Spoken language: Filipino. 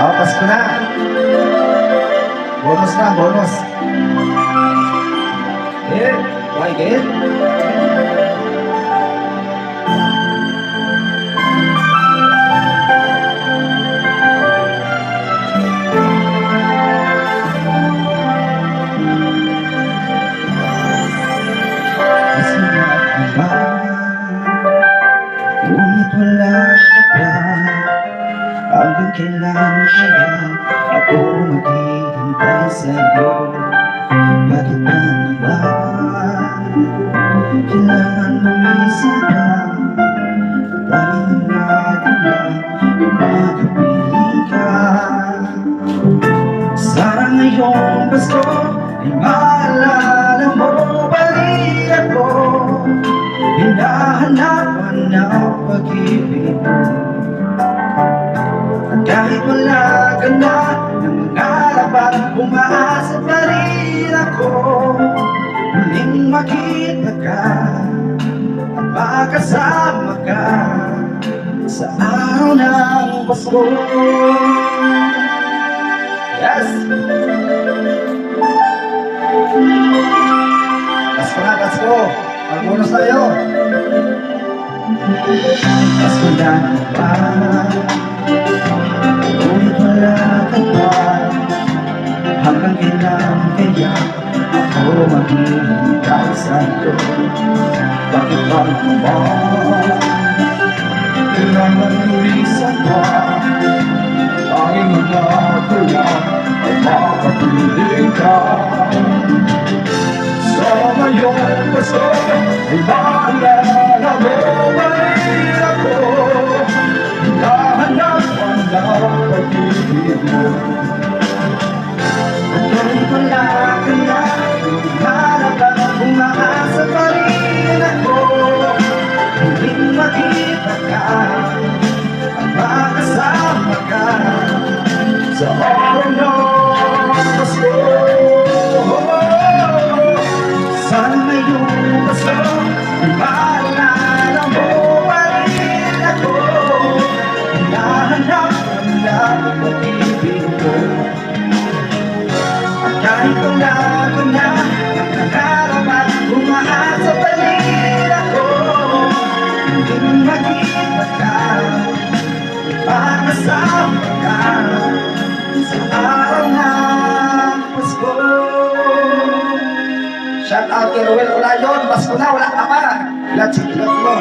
Pasko na. Bonus na, bonus. Eh, why again? Ngunit wala ka pa. Hanggang kailan kaya ako maghihintay sa'yo? Bakit ba naman kailangan lumisan ka? Dahil natin lang magkapiling ka. Sana ngayong Pasko ay maalala mo balik ako. Hinahanapan ng pag-ibig mo. At kahit wala ka na ng mga labat, umaasa pa rin ako muling makita ka at makasama ka sa araw ng Pasko. Yes! Pasko na, Pasko! Pag-bonus tayo! Pasko na ba? Ngunit wala ka pa. Hanggang kailan kaya ako maghihintay sa'yo? Bakit ba naman kailangan lumisan ka? Tanging mga kulang ay makapiling ka. Sa ngayong Pasko ay maalala mo balik ako. Hinahanap ang pag-ibig mo. At kahit wala ka na, hinahanap umaasa pa rin ako muling makita ka at makasama ka sa araw ng Pasko. Sana ngayong Pasko ay maalala mo pa rin ako. Hinahanap ang pag-ibig ko. At kahit wala ka na nangarap at umaasa pa rin ako muling makita ka at makasama ka sa araw ng Pasko. Shout out kay Ruel Olayon, Pasko na, wala ka pa. Ilan si Kilot mo.